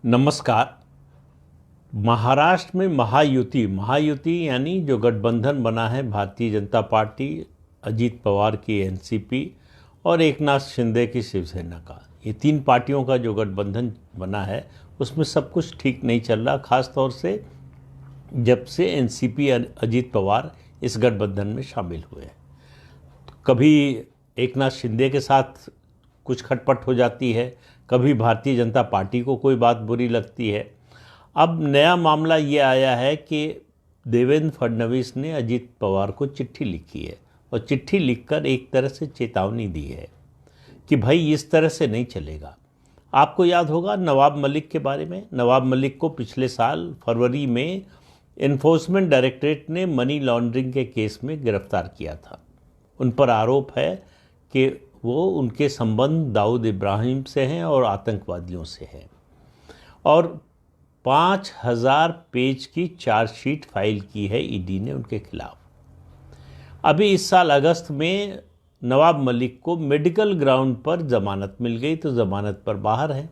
नमस्कार। महाराष्ट्र में महायुति यानी जो गठबंधन बना है भारतीय जनता पार्टी, अजीत पवार की एनसीपी और एकनाथ शिंदे की शिवसेना का, ये तीन पार्टियों का जो गठबंधन बना है उसमें सब कुछ ठीक नहीं चल रहा। खास तौर से जब से एनसीपी अजीत पवार इस गठबंधन में शामिल हुए। कभी एकनाथ शिंदे के साथ कुछ खटपट हो जाती है, कभी भारतीय जनता पार्टी को कोई बात बुरी लगती है। अब नया मामला ये आया है कि देवेंद्र फडणवीस ने अजीत पवार को चिट्ठी लिखी है और चिट्ठी लिखकर एक तरह से चेतावनी दी है कि भाई इस तरह से नहीं चलेगा। आपको याद होगा नवाब मलिक के बारे में। नवाब मलिक को पिछले साल फरवरी में एनफोर्समेंट डायरेक्टरेट ने मनी लॉन्ड्रिंग के केस में गिरफ्तार किया था। उन पर आरोप है कि वो उनके संबंध दाऊद इब्राहिम से हैं और आतंकवादियों से हैं, और 5000 पेज की चार्जशीट फाइल की है ईडी ने उनके खिलाफ। अभी इस साल अगस्त में नवाब मलिक को मेडिकल ग्राउंड पर जमानत मिल गई, तो जमानत पर बाहर है।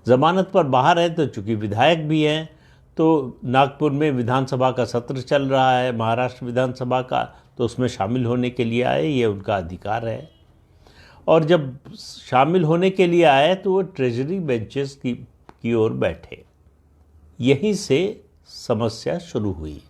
जमानत पर बाहर है तो चूंकि विधायक भी हैं, तो नागपुर में विधानसभा का सत्र चल रहा है, महाराष्ट्र विधानसभा का, तो उसमें शामिल होने के लिए आए, ये उनका अधिकार है। और जब शामिल होने के लिए आए तो वो ट्रेजरी बेंचेस की ओर बैठे। यहीं से समस्या शुरू हुई।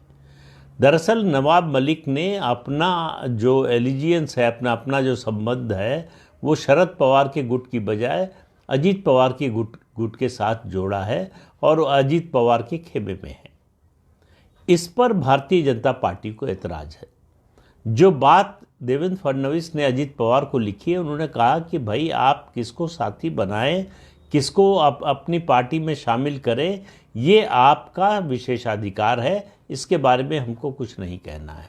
दरअसल नवाब मलिक ने अपना जो एलिजियंस है, अपना जो संबंध है, वो शरद पवार के गुट की बजाय अजीत पवार के गुट के साथ जोड़ा है और अजीत पवार के खेमे में है। इस पर भारतीय जनता पार्टी को एतराज़ है। जो बात देवेंद्र फडणवीस ने अजीत पवार को लिखी है, उन्होंने कहा कि भाई आप किसको साथी बनाएं, किसको आप अपनी पार्टी में शामिल करें, ये आपका विशेषाधिकार है, इसके बारे में हमको कुछ नहीं कहना है।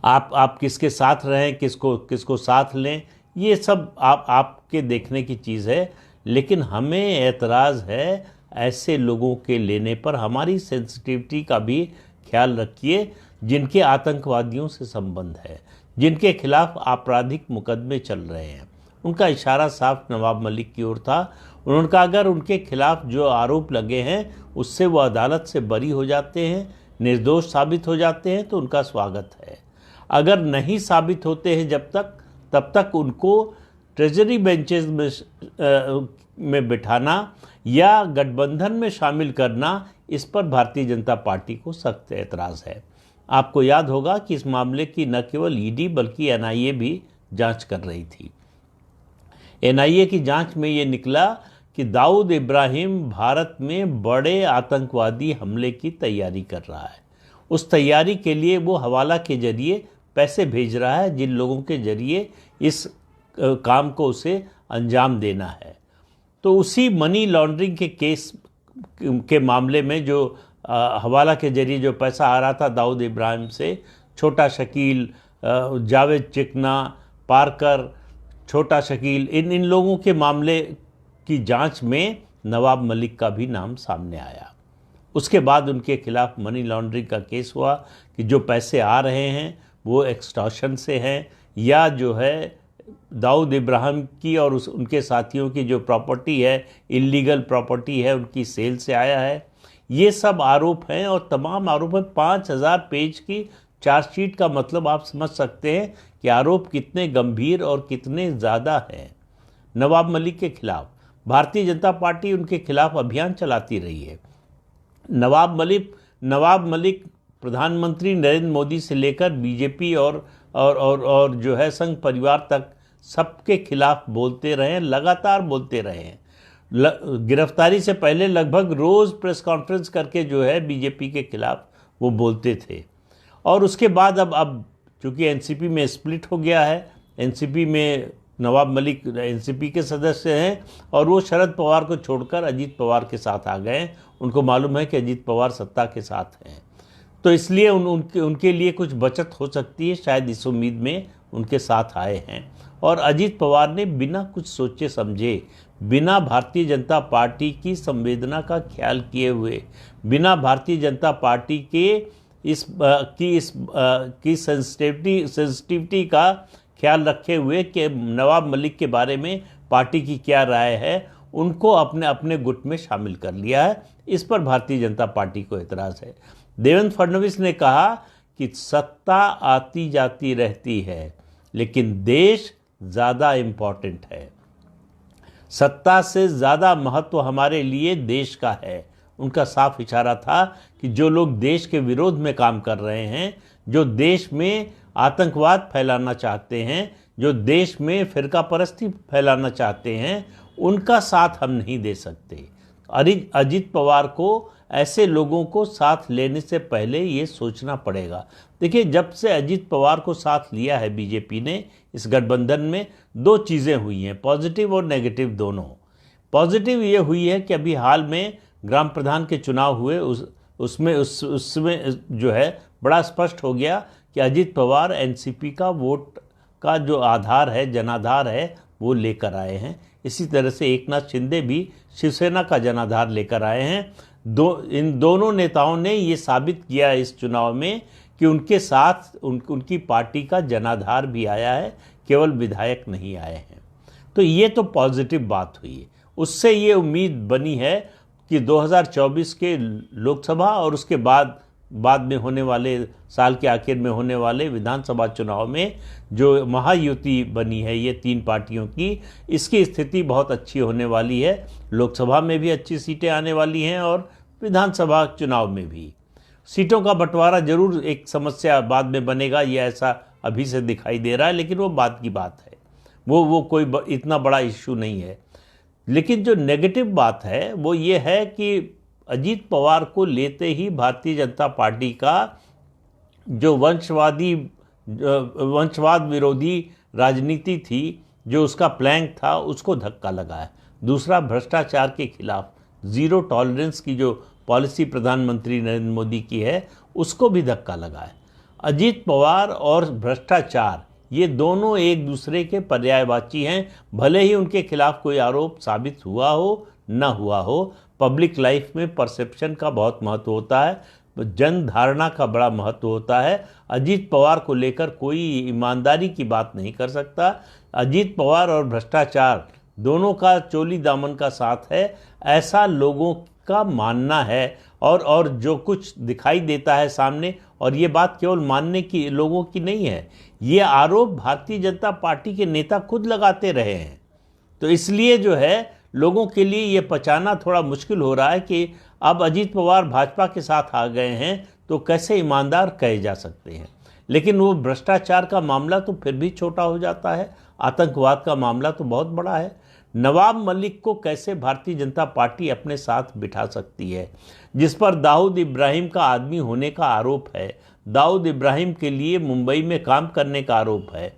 आप किसके साथ रहें, किसको साथ लें, ये सब आपके देखने की चीज़ है, लेकिन हमें एतराज़ है ऐसे लोगों के लेने पर। हमारी सेंसिटिविटी का भी ख्याल रखिए, जिनके आतंकवादियों से संबंध है, जिनके खिलाफ आपराधिक मुकदमे चल रहे हैं। उनका इशारा साफ नवाब मलिक की ओर था। उन्होंने कहा अगर उनके खिलाफ जो आरोप लगे हैं उससे वो अदालत से बरी हो जाते हैं, निर्दोष साबित हो जाते हैं, तो उनका स्वागत है। अगर नहीं साबित होते हैं तब तक उनको ट्रेजरी बेंचेस में बिठाना या गठबंधन में शामिल करना, इस पर भारतीय जनता पार्टी को सख्त एतराज़ है। आपको याद होगा कि इस मामले की न केवल ईडी बल्कि एनआईए भी जांच कर रही थी। एनआईए की जांच में ये निकला कि दाऊद इब्राहिम भारत में बड़े आतंकवादी हमले की तैयारी कर रहा है। उस तैयारी के लिए वो हवाला के जरिए पैसे भेज रहा है, जिन लोगों के जरिए इस काम को उसे अंजाम देना है। तो उसी मनी लॉन्ड्रिंग के केस के मामले में जो हवाला के जरिए जो पैसा आ रहा था दाऊद इब्राहिम से, छोटा शकील, जावेद चिकना, पारकर, छोटा शकील, इन लोगों के मामले की जांच में नवाब मलिक का भी नाम सामने आया। उसके बाद उनके खिलाफ मनी लॉन्ड्रिंग का केस हुआ कि जो पैसे आ रहे हैं वो एक्सटॉर्शन से हैं, या जो है दाऊद इब्राहिम की और उनके साथियों की जो प्रॉपर्टी है, इलीगल प्रॉपर्टी है, उनकी सेल से आया है। ये सब आरोप हैं और तमाम आरोप है। 5000 पेज की चार्जशीट का मतलब आप समझ सकते हैं कि आरोप कितने गंभीर और कितने ज़्यादा हैं नवाब मलिक के खिलाफ। भारतीय जनता पार्टी उनके खिलाफ अभियान चलाती रही है। नवाब मलिक प्रधानमंत्री नरेंद्र मोदी से लेकर बीजेपी और जो है संघ परिवार तक सबके खिलाफ बोलते रहे, लगातार बोलते रहे हैं। गिरफ्तारी से पहले लगभग रोज़ प्रेस कॉन्फ्रेंस करके जो है बीजेपी के खिलाफ वो बोलते थे। और उसके बाद अब चूँकि एनसीपी में स्प्लिट हो गया है, एनसीपी में नवाब मलिक एनसीपी के सदस्य हैं और वो शरद पवार को छोड़कर अजीत पवार के साथ आ गए। उनको मालूम है कि अजीत पवार सत्ता के साथ हैं, तो इसलिए उनके लिए कुछ बचत हो सकती है, शायद इस उम्मीद में उनके साथ आए हैं। और अजीत पवार ने बिना कुछ सोचे समझे, बिना भारतीय जनता पार्टी की संवेदना का ख्याल किए हुए, बिना भारतीय जनता पार्टी के की सेंसिटिविटी का ख्याल रखे हुए कि नवाब मलिक के बारे में पार्टी की क्या राय है, उनको अपने अपने गुट में शामिल कर लिया है। इस पर भारतीय जनता पार्टी को एतराज़ है। देवेंद्र फडणवीस ने कहा कि सत्ता आती जाती रहती है, लेकिन देश ज़्यादा इम्पॉर्टेंट है। सत्ता से ज़्यादा महत्व हमारे लिए देश का है। उनका साफ इशारा था कि जो लोग देश के विरोध में काम कर रहे हैं, जो देश में आतंकवाद फैलाना चाहते हैं, जो देश में फिरका परस्ती फैलाना चाहते हैं, उनका साथ हम नहीं दे सकते। अजित पवार को ऐसे लोगों को साथ लेने से पहले ये सोचना पड़ेगा। देखिए, जब से अजित पवार को साथ लिया है बीजेपी ने इस गठबंधन में, दो चीज़ें हुई हैं, पॉजिटिव और नेगेटिव दोनों। पॉजिटिव ये हुई है कि अभी हाल में ग्राम प्रधान के चुनाव हुए, उसमें जो है बड़ा स्पष्ट हो गया कि अजित पवार एनसीपी का वोट का जो आधार है, जनाधार है, वो लेकर आए हैं। इसी तरह से एकनाथ शिंदे भी शिवसेना का जनाधार लेकर आए हैं। इन दोनों नेताओं ने ये साबित किया इस चुनाव में कि उनके साथ उनकी पार्टी का जनाधार भी आया है, केवल विधायक नहीं आए हैं। तो ये तो पॉजिटिव बात हुई है। उससे ये उम्मीद बनी है कि 2024 के लोकसभा और उसके बाद में होने वाले, साल के आखिर में होने वाले विधानसभा चुनाव में जो महायुति बनी है ये तीन पार्टियों की, इसकी स्थिति बहुत अच्छी होने वाली है। लोकसभा में भी अच्छी सीटें आने वाली हैं और विधानसभा चुनाव में भी। सीटों का बंटवारा जरूर एक समस्या बाद में बनेगा, ये ऐसा अभी से दिखाई दे रहा है, लेकिन वो बात की बात है, वो कोई इतना बड़ा इश्यू नहीं है। लेकिन जो नेगेटिव बात है वो ये है कि अजीत पवार को लेते ही भारतीय जनता पार्टी का जो वंशवाद विरोधी राजनीति थी, जो उसका प्लान था, उसको धक्का लगा है। दूसरा, भ्रष्टाचार के खिलाफ ज़ीरो टॉलरेंस की जो पॉलिसी प्रधानमंत्री नरेंद्र मोदी की है, उसको भी धक्का लगा है। अजीत पवार और भ्रष्टाचार ये दोनों एक दूसरे के पर्यायवाची हैं। भले ही उनके खिलाफ कोई आरोप साबित हुआ हो न हुआ हो, पब्लिक लाइफ में परसेप्शन का बहुत महत्व होता है, जन धारणा का बड़ा महत्व होता है। अजीत पवार को लेकर कोई ईमानदारी की बात नहीं कर सकता। अजीत पवार और भ्रष्टाचार दोनों का चोली दामन का साथ है, ऐसा लोगों का मानना है। और जो कुछ दिखाई देता है सामने, और ये बात केवल मानने की लोगों की नहीं है, ये आरोप भारतीय जनता पार्टी के नेता खुद लगाते रहे हैं। तो इसलिए जो है लोगों के लिए ये पचाना थोड़ा मुश्किल हो रहा है कि अब अजीत पवार भाजपा के साथ आ गए हैं तो कैसे ईमानदार कहे जा सकते हैं। लेकिन वो भ्रष्टाचार का मामला तो फिर भी छोटा हो जाता है, आतंकवाद का मामला तो बहुत बड़ा है। नवाब मलिक को कैसे भारतीय जनता पार्टी अपने साथ बिठा सकती है, जिस पर दाऊद इब्राहिम का आदमी होने का आरोप है, दाऊद इब्राहिम के लिए मुंबई में काम करने का आरोप है,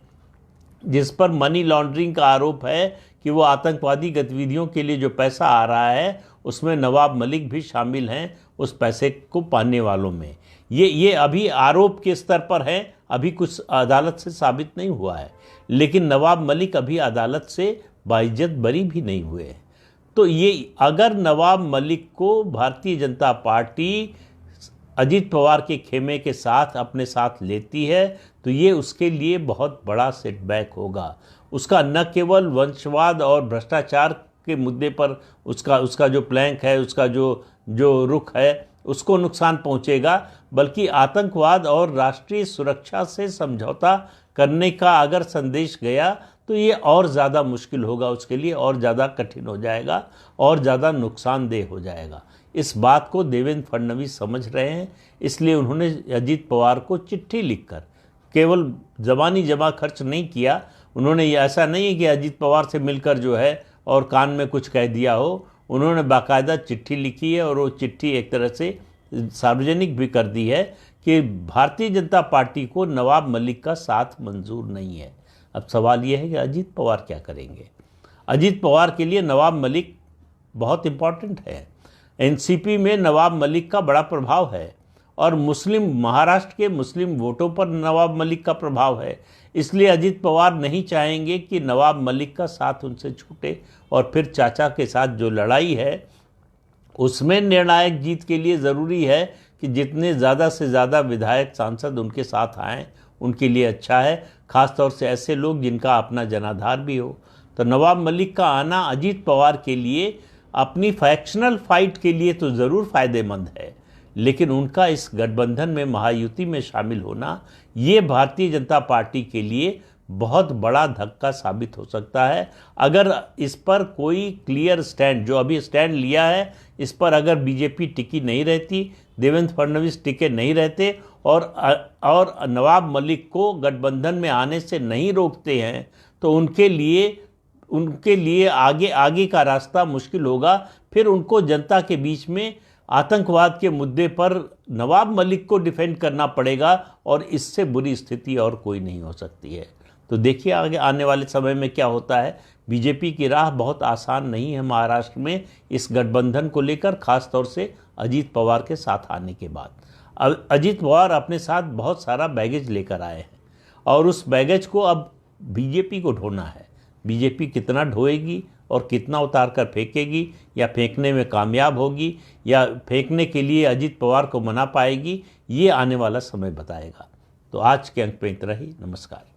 जिस पर मनी लॉन्ड्रिंग का आरोप है कि वो आतंकवादी गतिविधियों के लिए जो पैसा आ रहा है उसमें नवाब मलिक भी शामिल हैं उस पैसे को पाने वालों में। ये अभी आरोप के स्तर पर है, अभी कुछ अदालत से साबित नहीं हुआ है। लेकिन नवाब मलिक अभी अदालत से बाइज्जत बरी भी नहीं हुए। तो ये अगर नवाब मलिक को भारतीय जनता पार्टी अजीत पवार के खेमे के साथ अपने साथ लेती है तो ये उसके लिए बहुत बड़ा सेटबैक होगा। उसका न केवल वंशवाद और भ्रष्टाचार के मुद्दे पर उसका जो प्लैंक है, उसका जो रुख है, उसको नुकसान पहुंचेगा, बल्कि आतंकवाद और राष्ट्रीय सुरक्षा से समझौता करने का अगर संदेश गया तो ये और ज़्यादा मुश्किल होगा उसके लिए, और ज़्यादा कठिन हो जाएगा, और ज़्यादा नुकसानदेह हो जाएगा। इस बात को देवेंद्र फडणवीस समझ रहे हैं, इसलिए उन्होंने अजीत पवार को चिट्ठी लिखकर केवल ज़बानी जमा खर्च नहीं किया। उन्होंने ये ऐसा नहीं है कि अजीत पवार से मिलकर जो है और कान में कुछ कह दिया हो, उन्होंने बाकायदा चिट्ठी लिखी है और वो चिट्ठी एक तरह से सार्वजनिक भी कर दी है कि भारतीय जनता पार्टी को नवाब मलिक का साथ मंजूर नहीं है। अब सवाल यह है कि अजीत पवार क्या करेंगे। अजीत पवार के लिए नवाब मलिक बहुत इम्पॉर्टेंट है। एनसीपी में नवाब मलिक का बड़ा प्रभाव है और महाराष्ट्र के मुस्लिम वोटों पर नवाब मलिक का प्रभाव है। इसलिए अजीत पवार नहीं चाहेंगे कि नवाब मलिक का साथ उनसे छूटे और फिर चाचा के साथ जो लड़ाई है उसमें निर्णायक जीत के लिए ज़रूरी है कि जितने ज़्यादा से ज़्यादा विधायक सांसद उनके साथ आएँ, उनके लिए अच्छा है। ख़ास तौर से ऐसे लोग जिनका अपना जनाधार भी हो। तो नवाब मलिक का आना अजीत पवार के लिए अपनी फैक्शनल फाइट के लिए तो ज़रूर फ़ायदेमंद है, लेकिन उनका इस गठबंधन में, महायुति में शामिल होना, ये भारतीय जनता पार्टी के लिए बहुत बड़ा धक्का साबित हो सकता है। अगर इस पर कोई क्लियर स्टैंड, जो अभी स्टैंड लिया है, इस पर अगर बीजेपी टिकी नहीं रहती, देवेंद्र फडणवीस टिके नहीं रहते और नवाब मलिक को गठबंधन में आने से नहीं रोकते हैं, तो उनके लिए आगे का रास्ता मुश्किल होगा। फिर उनको जनता के बीच में आतंकवाद के मुद्दे पर नवाब मलिक को डिफेंड करना पड़ेगा और इससे बुरी स्थिति और कोई नहीं हो सकती है। तो देखिए आगे आने वाले समय में क्या होता है। बीजेपी की राह बहुत आसान नहीं है महाराष्ट्र में इस गठबंधन को लेकर, खास तौर से अजीत पवार के साथ आने के बाद। अजीत पवार अपने साथ बहुत सारा बैगेज लेकर आए हैं और उस बैगेज को अब बीजेपी को ढोना है। बीजेपी कितना ढोएगी और कितना उतार कर फेंकेगी, या फेंकने में कामयाब होगी, या फेंकने के लिए अजीत पवार को मना पाएगी, ये आने वाला समय बताएगा। तो आज के अंक में इतना ही। नमस्कार।